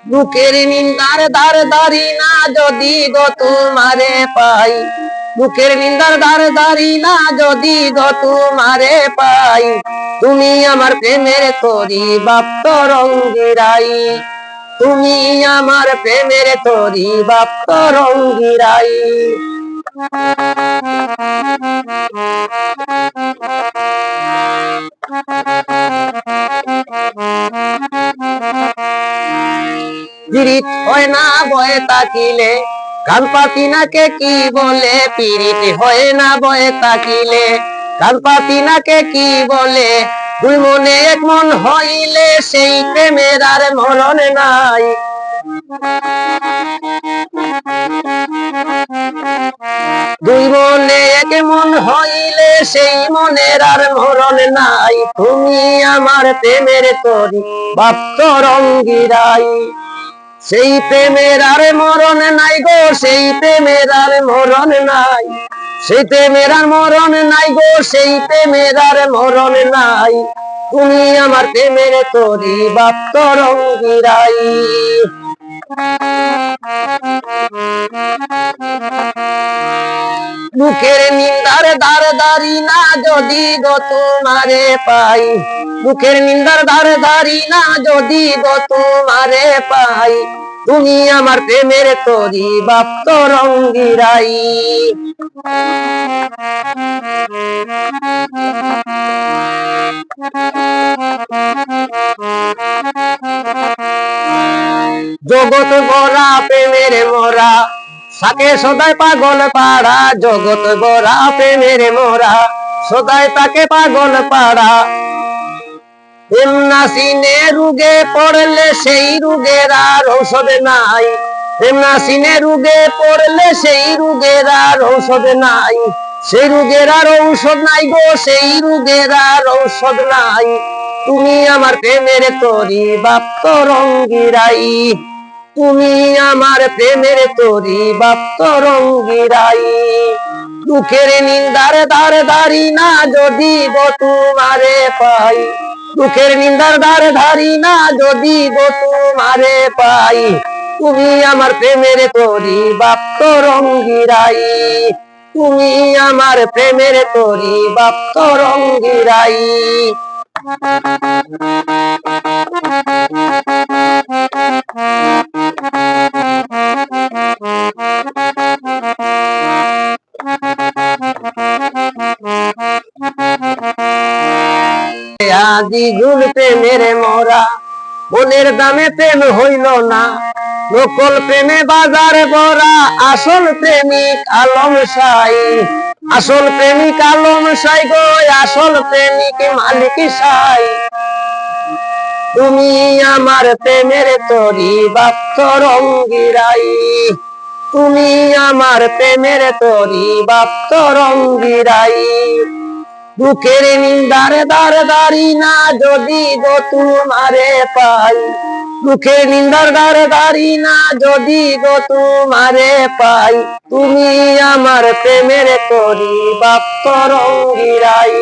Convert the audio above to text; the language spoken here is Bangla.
বুকের নিন্দার দার দারি না যদি গো তোমারে পাই, বুকের নিন্দার দার দারি না যদি গো তোমারে পাই, তুমি আমার প্রেমের তরি বাপ্ত রঙ্গিরাই, তুমি আমার প্রেমের তরি বাপ্ত রঙ্গিরাই। পীড়িত হয় না বয়ে তাকিলে, কান পাতি নাকে কি বলে, পীড়িত হয় না বয়ে তাকিলে, কান পাতি নাকে কি বলে, দুই মনে এক মন হইলে সেই প্রেমের আর মরণ নাই। দুই মনে এক মন হইলে সেই মনের আর মরণ নাই, তুমি আমার প্রেমের তরি বাপ্ত রঙ্গিরাই, সেই প্রেমের আর মরণ নাই গো, সেই প্রেমের আর মরণ নাই, সেই প্রেমের আর মরণ নাই গো, সেই প্রেমের আর মরণ নাই, তুমি আমার প্রেমের তরি বাপ্ত রঙ্গিরাই। বুকের নিন্দার দার দারি না যদি গো তোমারে পাই, বুকের নিন্দার দার দারি না যদি গো তোমারে পাই, তুমি আমার প্রেমের তরি বাপ্ত রঙ্গিরাই। জগৎ ভরা প্রেমের মোরা, সাকে সদাই পাগল পাড়া, জগৎ ভরা প্রেমের মোরা, সদাই তাকে পাগল পাড়া, প্রেম নাসিনে রুগে পড়লে সেই রুগের আর ঔষধ নাই, প্রেম নাসিনে রুগে পড়লে সেই রুগের আর ঔষধ নাই, সেই রুগের আর ঔষধ নাই গো, সেই রুগের আর ঔষধ নাই, তুমি আমার প্রেমের তরি বাপ্ত রঙ্গিরাই, তুমি আমার প্রেমের তরি বাপ্ত রঙ্গিরাই। দুঃখের নিন্দার দার দারি না যদি গো তোমারে পাই, দুঃখের নিন্দার দার ধারি না যদি গো তোমারে পাই, তুমি আমার প্রেমের তরি বাপ্ত রঙ্গিরাই, তুমি আমার প্রেমের তরি বাপ্ত রঙ্গিরাই। আজি জুল প্রেমের মোরা, মনের দামে প্রেম হইল না, নকল প্রেমে বাজারে ভরা, আসল প্রেমিক আলম সাই, আসল প্রেমিক আলম সাই গো, আসল প্রেমিক মালিক সাই, তুমি আমার প্রেমের তরি বাপ্ত রঙ্গিরাই, তুমি আমার প্রেমের তরি বাপ্ত রঙ্গিরাই। বুকের নিন্দার দার দারি না যদি গো তোমারে পাই, বুকের নিন্দার দার দারি না যদি গো তোমারে পাই, তুমি আমার প্রেমের তরি বাপ্ত রঙ্গিরাই।